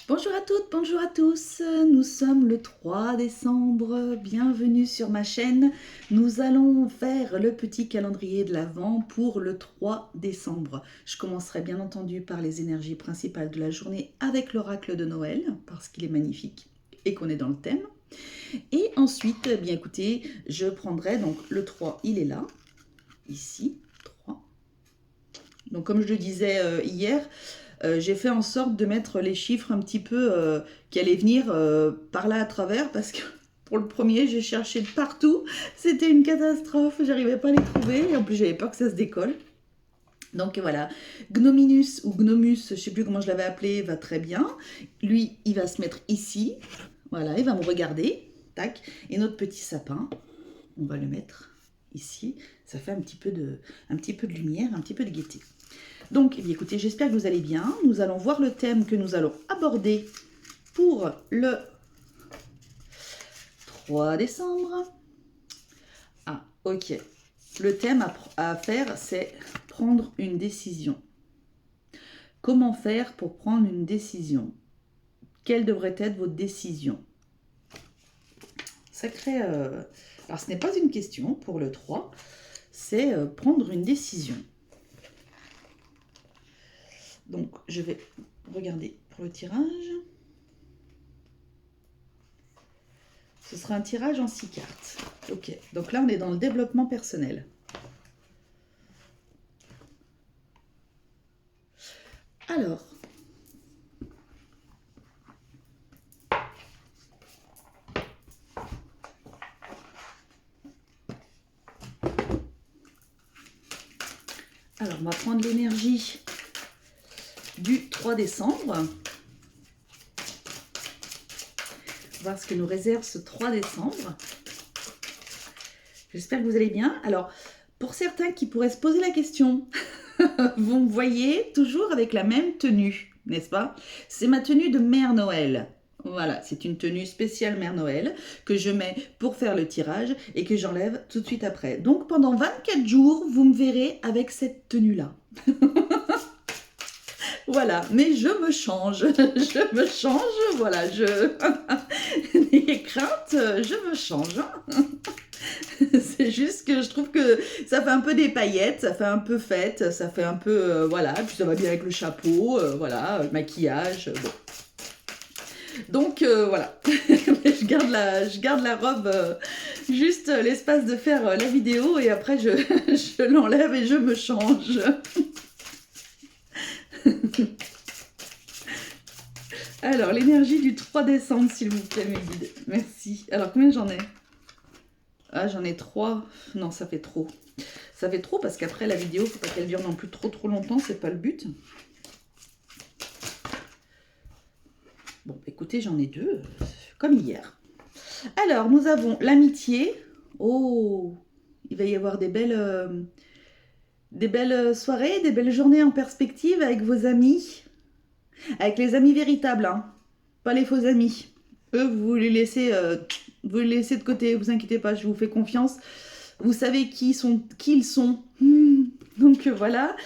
Bonjour à toutes, bonjour à tous, nous sommes le 3 décembre, bienvenue sur ma chaîne. Nous allons faire le petit calendrier de l'Avent pour le 3 décembre. Je commencerai bien entendu par les énergies principales de la journée avec l'oracle de Noël, parce qu'il est magnifique et qu'on est dans le thème. Et ensuite, eh bien écoutez, je prendrai donc le 3, il est là, ici, 3. Donc comme je le disais hier, j'ai fait en sorte de mettre les chiffres un petit peu qui allaient venir par là à travers parce que pour le premier, j'ai cherché de partout. C'était une catastrophe, j'arrivais pas à les trouver et en plus j'avais peur que ça se décolle. Donc voilà, Gnominus ou Gnomus, je sais plus comment je l'avais appelé, va très bien. Lui, il va se mettre ici. Voilà, il va me regarder. Tac. Et notre petit sapin, on va le mettre ici. Ça fait un petit peu de lumière, un petit peu de gaieté. Donc, eh bien, écoutez, j'espère que vous allez bien. Nous allons voir le thème que nous allons aborder pour le 3 décembre. Ah, ok. Le thème à faire, c'est prendre une décision. Comment faire pour prendre une décision? Quelle devrait être votre décision? Sacré... Alors, ce n'est pas une question pour le 3, c'est prendre une décision. Donc, je vais regarder pour le tirage. Ce sera un tirage en 6 cartes. Ok, donc là, on est dans le développement personnel. Alors, on va prendre l'énergie du 3 décembre. Voir ce que nous réserve ce 3 décembre. J'espère que vous allez bien. Alors, pour certains qui pourraient se poser la question, vous me voyez toujours avec la même tenue, n'est-ce pas? C'est ma tenue de Mère Noël. Voilà, c'est une tenue spéciale Mère Noël que je mets pour faire le tirage et que j'enlève tout de suite après. Donc pendant 24 jours, vous me verrez avec cette tenue-là. Voilà, mais je me change, voilà, n'ayez crainte, je me change. C'est juste que je trouve que ça fait un peu des paillettes, ça fait un peu fête, ça fait un peu, voilà, puis ça va bien avec le chapeau, voilà, le maquillage, bon. Donc voilà, je garde la robe juste l'espace de faire la vidéo et après je l'enlève et je me change. Alors, l'énergie du 3 décembre, s'il vous plaît, mes guides. Merci. Alors, combien j'en ai? Ah, j'en ai 3. Non, ça fait trop. Ça fait trop parce qu'après, la vidéo, faut pas qu'elle dure non plus trop longtemps. C'est pas le but. Bon, écoutez, j'en ai 2. Comme hier. Alors, nous avons l'amitié. Oh, il va y avoir des belles soirées, des belles journées en perspective avec vos amis. Avec les amis véritables, hein. Pas les faux amis. Eux, vous les laissez de côté, vous inquiétez pas, je vous fais confiance. Vous savez qui ils sont. Donc voilà.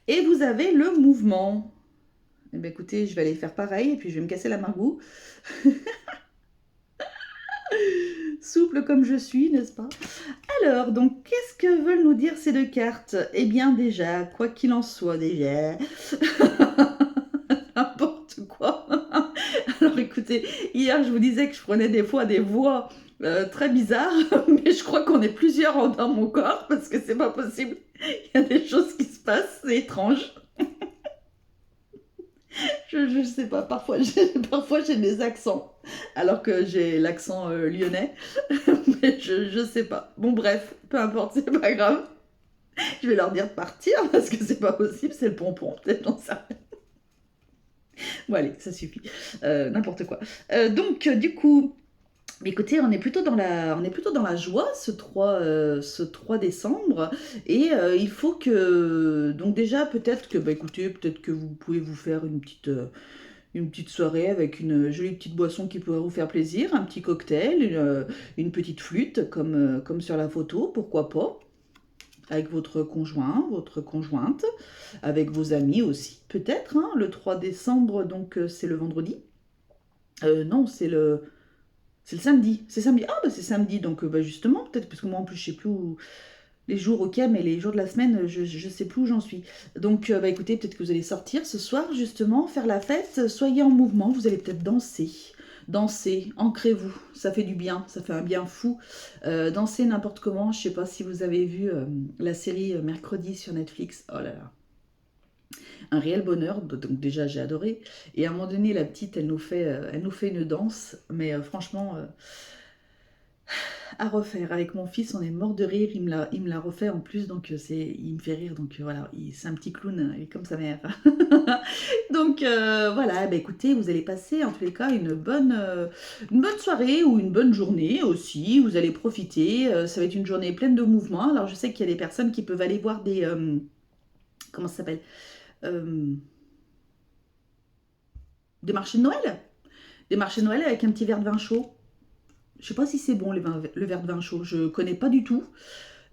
Et vous avez le mouvement. Eh bien, écoutez, je vais aller faire pareil et puis je vais me casser la margoue. Souple comme je suis, n'est-ce pas? Alors, donc, qu'est-ce que veulent nous dire ces deux cartes? Eh bien, déjà, quoi qu'il en soit, déjà... N'importe quoi. Alors écoutez, hier je vous disais que je prenais des fois des voix très bizarres, mais je crois qu'on est plusieurs dans mon corps parce que c'est pas possible. Il y a des choses qui se passent, c'est étrange. Je sais pas, parfois j'ai des accents, alors que j'ai l'accent lyonnais, mais je sais pas. Bon bref, peu importe, c'est pas grave. Je vais leur dire de partir parce que c'est pas possible, c'est le pompon, peut-être, j'en sais rien. Bon allez, ça suffit. N'importe quoi. Donc du coup, écoutez, on est plutôt dans la joie ce 3 décembre. Et il faut que... Donc déjà, peut-être que, bah écoutez, peut-être que vous pouvez vous faire une petite soirée avec une jolie petite boisson qui pourrait vous faire plaisir, un petit cocktail, une petite flûte comme sur la photo, pourquoi pas, avec votre conjoint, votre conjointe, avec vos amis aussi, peut-être, hein, le 3 décembre, donc c'est le vendredi. Non, c'est le samedi. C'est samedi. Ah, bah c'est samedi. Donc, bah, justement, peut-être, parce que moi, en plus, je sais plus où... Les jours, ok, mais les jours de la semaine, je sais plus où j'en suis. Donc, bah, écoutez, peut-être que vous allez sortir ce soir, justement, faire la fête. Soyez en mouvement, vous allez peut-être danser. Dansez, ancrez-vous, ça fait du bien, ça fait un bien fou. Dansez n'importe comment, je sais pas si vous avez vu la série Mercredi sur Netflix. Oh là là, un réel bonheur, donc déjà j'ai adoré. Et à un moment donné, la petite, elle nous fait une danse, mais franchement, à refaire. Avec mon fils, on est mort de rire, il me l'a refait en plus, donc il me fait rire, donc voilà, c'est un petit clown, il est comme sa mère. Donc voilà, bah, écoutez, vous allez passer en tous les cas une bonne soirée ou une bonne journée aussi, vous allez profiter, ça va être une journée pleine de mouvements. Alors je sais qu'il y a des personnes qui peuvent aller voir comment ça s'appelle? Euh, des marchés de Noël. Des marchés de Noël avec un petit verre de vin chaud. Je sais pas si c'est bon le verre de vin chaud, je connais pas du tout.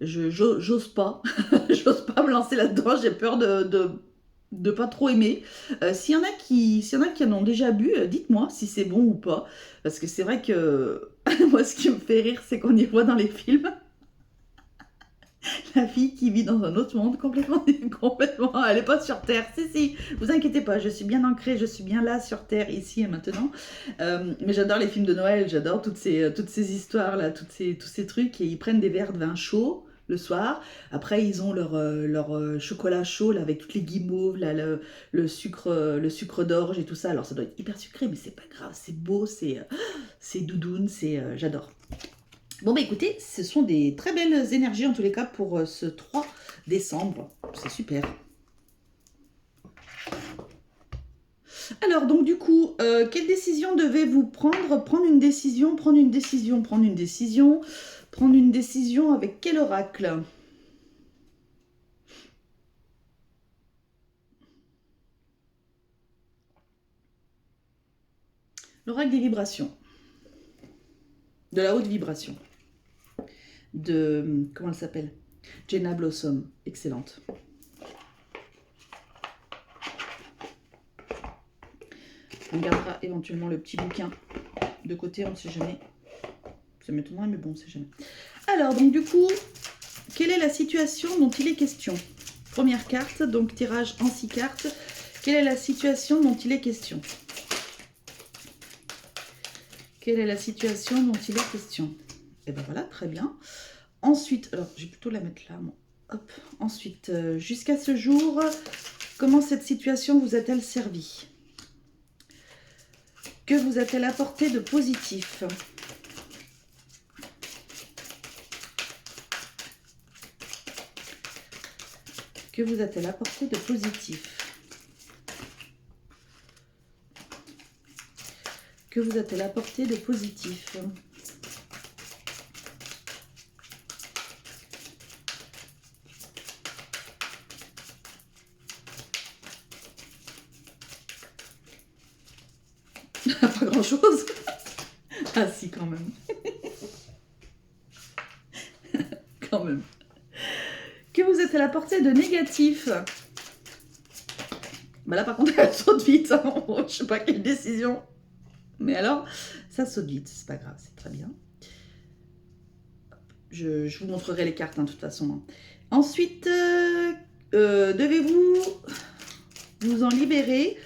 J'ose pas. J'ose pas me lancer là-dedans, j'ai peur de pas trop aimer. S'il y en a qui en ont déjà bu, dites-moi si c'est bon ou pas. Parce que c'est vrai que moi, ce qui me fait rire, c'est qu'on y voit dans les films la fille qui vit dans un autre monde complètement, complètement. Elle est pas sur Terre. Si, si, vous inquiétez pas, je suis bien ancrée, je suis bien là sur Terre, ici et maintenant. Mais j'adore les films de Noël, j'adore toutes ces histoires-là, tous ces trucs. Et ils prennent des verres de vin chaud le soir. Après, ils ont leur chocolat chaud là, avec toutes les guimauves, là, le sucre d'orge et tout ça. Alors, ça doit être hyper sucré, mais c'est pas grave, c'est beau, c'est doudoune, j'adore. Bon, bah écoutez, ce sont des très belles énergies en tous les cas pour ce 3 décembre. C'est super. Alors, donc du coup, quelle décision devez-vous prendre? Prendre une décision, prendre une décision, prendre une décision, prendre une décision avec quel oracle? L'oracle des vibrations. De la haute vibration. Comment elle s'appelle? Jenna Blossom. Excellente. On gardera éventuellement le petit bouquin de côté, on ne sait jamais. Ça m'étonnerait, mais bon, on ne sait jamais. Alors, donc du coup, quelle est la situation dont il est question? Première carte, donc tirage en 6 cartes. Quelle est la situation dont il est question? Quelle est la situation dont il est question? Et ben voilà, très bien. Ensuite, alors je vais plutôt la mettre là, moi. Hop. Ensuite, jusqu'à ce jour, comment cette situation vous a-t-elle servi? Que vous a-t-elle apporté de positif? Que vous a-t-elle apporté de positif? Que vous a-t-elle apporté de positif? Pas grand-chose. Ah si, quand même. Quand même. Que vous a-t-elle apporté de négatif? Bah là, par contre, elle saute vite. Hein. Je sais pas quelle décision. Mais alors, ça saute vite. C'est pas grave, c'est très bien. Je vous montrerai les cartes, hein, de toute façon. Ensuite, devez-vous vous en libérer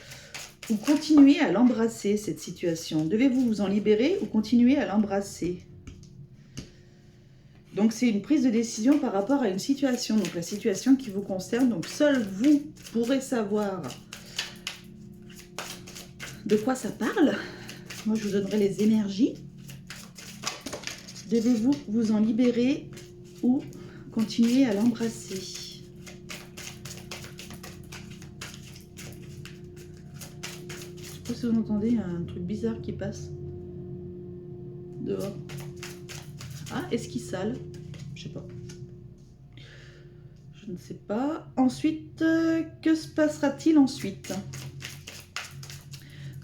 ou continuer à l'embrasser, cette situation? Devez-vous vous en libérer ou continuer à l'embrasser? Donc, c'est une prise de décision par rapport à une situation. Donc, la situation qui vous concerne. Donc, seul vous pourrez savoir de quoi ça parle. Moi, je vous donnerai les énergies. Devez-vous vous en libérer ou continuer à l'embrasser? Je sais pas si vous entendez un truc bizarre qui passe dehors. Ah, est-ce qu'il sale? Je sais pas. Je ne sais pas. Ensuite, que se passera-t-il ensuite?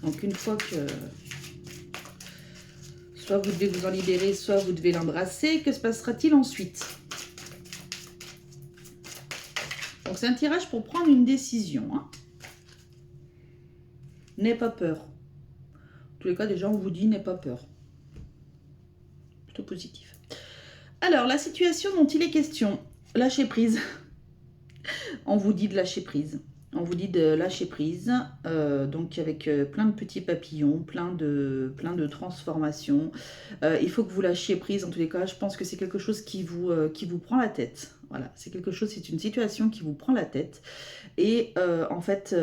Donc, une fois que soit vous devez vous en libérer, soit vous devez l'embrasser, que se passera-t-il ensuite? Donc, c'est un tirage pour prendre une décision. Hein. N'aie pas peur. tous les cas, déjà, on vous dit n'aie pas peur. Plutôt positif. Alors, la situation dont il est question, lâcher prise. On vous dit de lâcher prise. On vous dit de lâcher prise, donc avec plein de petits papillons, plein de transformations. Il faut que vous lâchiez prise, en tous les cas, je pense que c'est quelque chose qui vous prend la tête. Voilà, c'est quelque chose, c'est une situation qui vous prend la tête. Et en fait,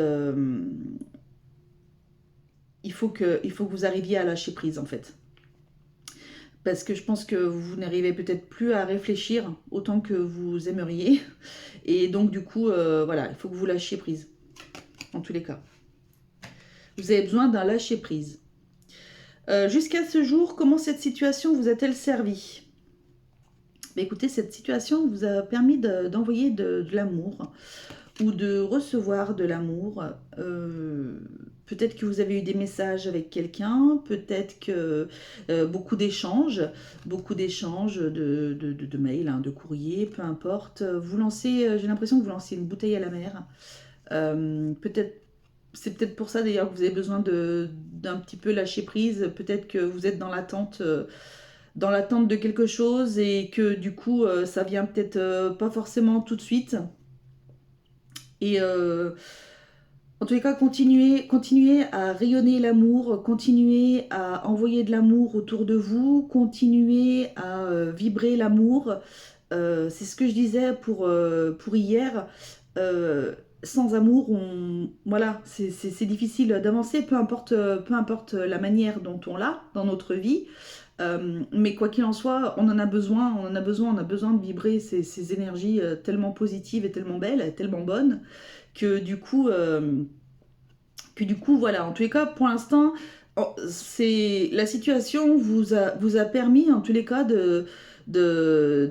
il faut que vous arriviez à lâcher prise, en fait. Parce que je pense que vous n'arrivez peut-être plus à réfléchir autant que vous aimeriez. Et donc, du coup, voilà, il faut que vous lâchiez prise. En tous les cas. Vous avez besoin d'un lâcher-prise. Jusqu'à ce jour, comment cette situation vous a-t-elle servi? Écoutez, cette situation vous a permis d'envoyer de l'amour ou de recevoir de l'amour. Peut-être que vous avez eu des messages avec quelqu'un, peut-être que beaucoup d'échanges de mails, hein, de courriers, peu importe. Vous lancez, j'ai l'impression que vous lancez une bouteille à la mer. C'est peut-être pour ça d'ailleurs que vous avez besoin d'un petit peu lâcher prise. Peut-être que vous êtes dans l'attente de quelque chose et que du coup ça vient peut-être pas forcément tout de suite. Et en tous les cas, continuez à rayonner l'amour, continuez à envoyer de l'amour autour de vous, continuez à vibrer l'amour. C'est ce que je disais pour hier. Sans amour, voilà, c'est difficile d'avancer, peu importe la manière dont on l'a dans notre vie. Mais quoi qu'il en soit, on en a besoin, on a besoin de vibrer ces énergies tellement positives et tellement belles, et tellement bonnes, que du coup, voilà, en tous les cas, pour l'instant, la situation vous a permis, en tous les cas, de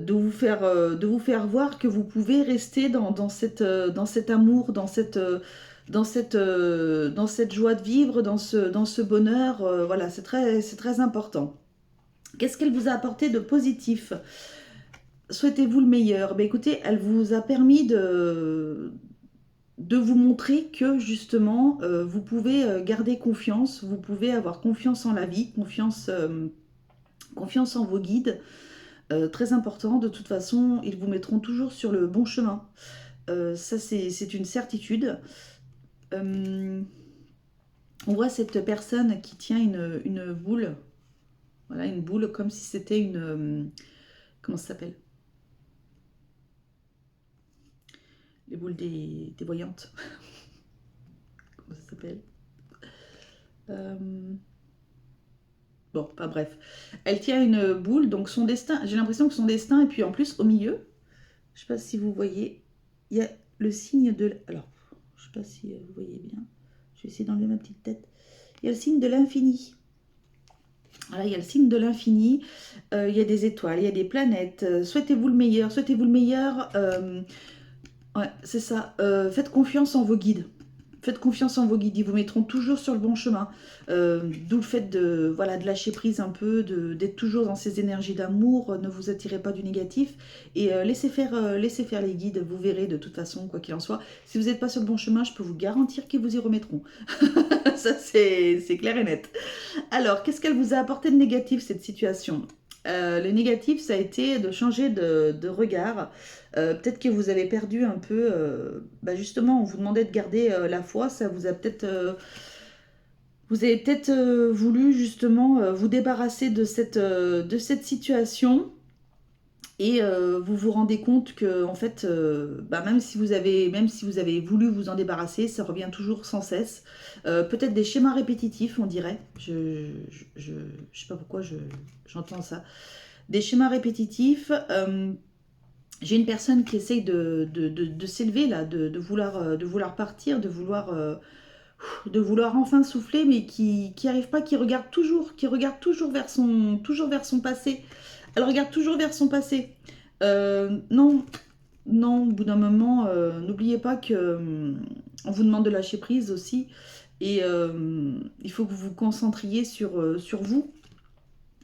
vous faire voir que vous pouvez rester dans cet amour, dans cette joie de vivre, dans ce bonheur. Voilà, c'est très important. Qu'est-ce qu'elle vous a apporté de positif? Souhaitez-vous le meilleur? Ben écoutez, elle vous a permis de vous montrer que justement, vous pouvez garder confiance, vous pouvez avoir confiance en la vie, confiance en vos guides. Très important, de toute façon, ils vous mettront toujours sur le bon chemin. Ça, c'est une certitude. On voit cette personne qui tient une boule. Voilà, une boule comme si c'était une... comment ça s'appelle? Les boules des voyantes. Comment ça s'appelle? Bon, pas bref. Elle tient une boule, donc son destin, j'ai l'impression que son destin, et puis en plus, au milieu, je sais pas si vous voyez, il y a le signe de... Alors, je sais pas si vous voyez bien. Je vais essayer d'enlever ma petite tête. Il y a le signe de l'infini. Voilà, il y a le signe de l'infini. Il y a des étoiles, il y a des planètes. Souhaitez-vous le meilleur, souhaitez-vous le meilleur. Ouais, c'est ça. Faites confiance en vos guides. Faites confiance en vos guides, ils vous mettront toujours sur le bon chemin. D'où le fait de lâcher prise un peu, d'être toujours dans ces énergies d'amour, ne vous attirez pas du négatif et laissez faire les guides, vous verrez de toute façon, quoi qu'il en soit. Si vous n'êtes pas sur le bon chemin, je peux vous garantir qu'ils vous y remettront. Ça, c'est clair et net. Alors, qu'est-ce qu'elle vous a apporté de négatif, cette situation? Le négatif, ça a été de changer de regard. Peut-être que vous avez perdu un peu, justement, on vous demandait de garder la foi, ça vous a peut-être... vous avez peut-être voulu justement vous débarrasser de cette situation et vous vous rendez compte que en fait, même si vous avez voulu vous en débarrasser, ça revient toujours sans cesse. Peut-être des schémas répétitifs, on dirait. Je sais pas pourquoi j'entends ça. Des schémas répétitifs. J'ai une personne qui essaye de s'élever là, de vouloir partir, de vouloir enfin souffler, mais qui arrive pas, qui regarde toujours vers son passé. Elle regarde toujours vers son passé. Non, au bout d'un moment, n'oubliez pas que on vous demande de lâcher prise aussi, et il faut que vous vous concentriez sur vous.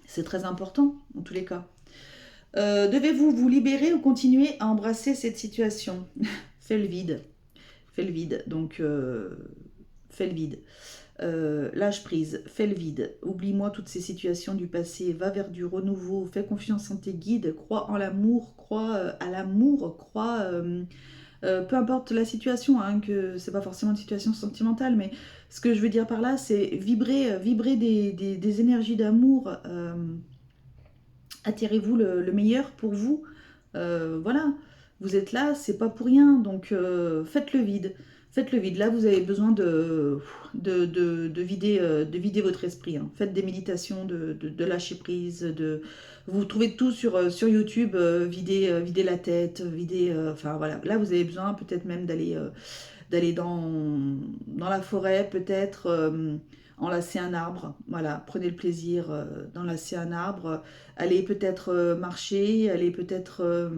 C'est très important, en tous les cas. Devez-vous vous libérer ou continuer à embrasser cette situation? Fais le vide. Donc, fais le vide. lâche prise, fais le vide, oublie-moi toutes ces situations du passé, va vers du renouveau, fais confiance en tes guides, crois en l'amour, crois à l'amour, crois, peu importe la situation, hein, que c'est pas forcément une situation sentimentale, mais ce que je veux dire par là, c'est vibrer des énergies d'amour, attirez-vous le meilleur pour vous. Voilà, vous êtes là, c'est pas pour rien, donc faites le vide. Faites le vide. Là, vous avez besoin de vider votre esprit, hein. Faites des méditations, de lâcher prise. Vous trouvez tout sur YouTube, vider la tête, enfin voilà. Là, vous avez besoin peut-être même d'aller dans la forêt, peut-être enlacer un arbre. Voilà, prenez le plaisir d'enlacer un arbre. Allez peut-être marcher, allez peut-être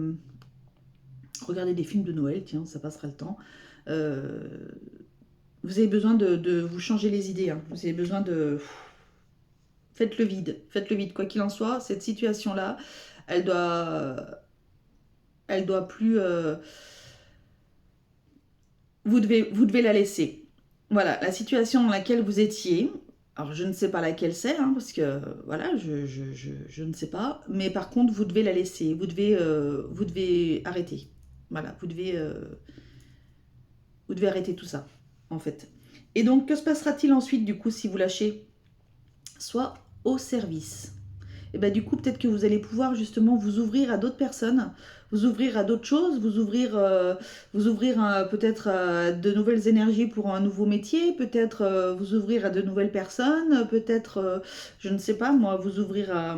regarder des films de Noël, tiens, ça passera le temps. Euh, vous avez besoin de vous changer les idées, hein. Vous avez besoin de... Faites le vide, faites le vide. Quoi qu'il en soit, cette situation-là, elle doit, elle doit plus... vous devez la laisser. Voilà, la situation dans laquelle vous étiez, alors je ne sais pas laquelle c'est, hein, parce que voilà, je ne sais pas, mais par contre, vous devez la laisser, vous devez arrêter. Voilà, vous devez arrêter tout ça, en fait. Et donc, que se passera-t-il ensuite, du coup, si vous lâchez? Soit au service. Et bien du coup, peut-être que vous allez pouvoir justement vous ouvrir à d'autres personnes, vous ouvrir à d'autres choses, vous ouvrir peut-être à de nouvelles énergies pour un nouveau métier, peut-être vous ouvrir à de nouvelles personnes, peut-être, je ne sais pas moi, vous ouvrir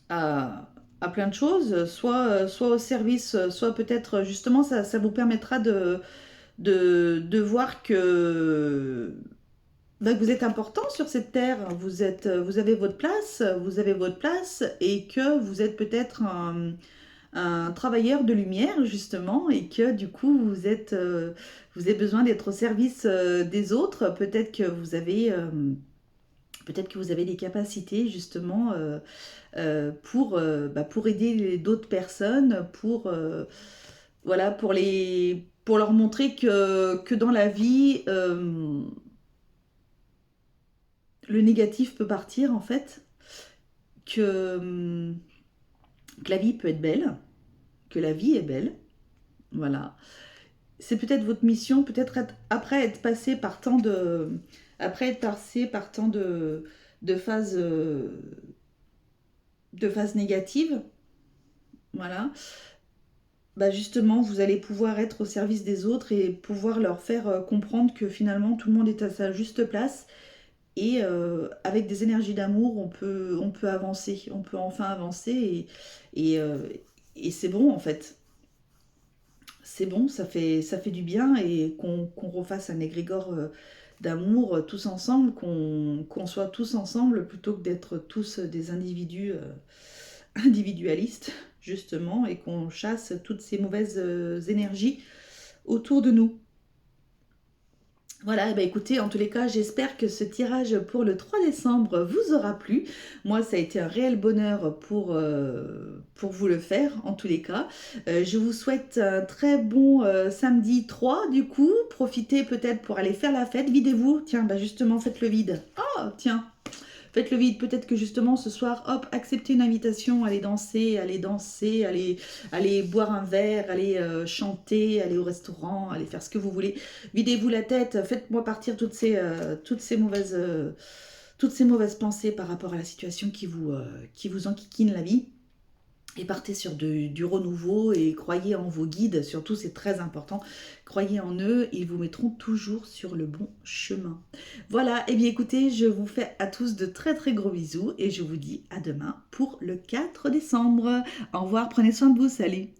à plein de choses, soit au service, soit peut-être justement ça vous permettra de voir que bah, vous êtes important sur cette terre, vous vous avez votre place et que vous êtes peut-être un travailleur de lumière justement et que du coup vous avez besoin d'être au service des autres. Peut-être que vous avez des capacités justement pour aider d'autres personnes, voilà, pour leur montrer que dans la vie, le négatif peut partir en fait, que, que la vie peut être belle, que la vie est belle, voilà. C'est peut-être votre mission, peut-être après être passé par tant de phases, de phases négatives, voilà. Bah justement, vous allez pouvoir être au service des autres et pouvoir leur faire comprendre que finalement tout le monde est à sa juste place. Et avec des énergies d'amour, on peut avancer, on peut enfin avancer et, euh, et c'est bon en fait. C'est bon, ça fait du bien et qu'on refasse un égrégore d'amour tous ensemble, qu'on soit tous ensemble plutôt que d'être tous des individus individualistes justement et qu'on chasse toutes ces mauvaises énergies autour de nous. Voilà, bah écoutez, en tous les cas, j'espère que ce tirage pour le 3 décembre vous aura plu. Moi, ça a été un réel bonheur pour vous le faire, en tous les cas. Je vous souhaite un très bon samedi 3, du coup. Profitez peut-être pour aller faire la fête. Videz-vous. Tiens, bah justement, faites le vide. Oh, tiens, faites le vide. Peut-être que justement, ce soir, hop, acceptez une invitation, allez danser, allez boire un verre, allez chanter, allez au restaurant, allez faire ce que vous voulez. Videz-vous la tête, faites-moi partir toutes ces mauvaises pensées par rapport à la situation qui vous enquiquine la vie. Et partez sur du renouveau et croyez en vos guides, surtout c'est très important. Croyez en eux, ils vous mettront toujours sur le bon chemin. Voilà, et bien écoutez, je vous fais à tous de très très gros bisous et je vous dis à demain pour le 4 décembre. Au revoir, prenez soin de vous, salut!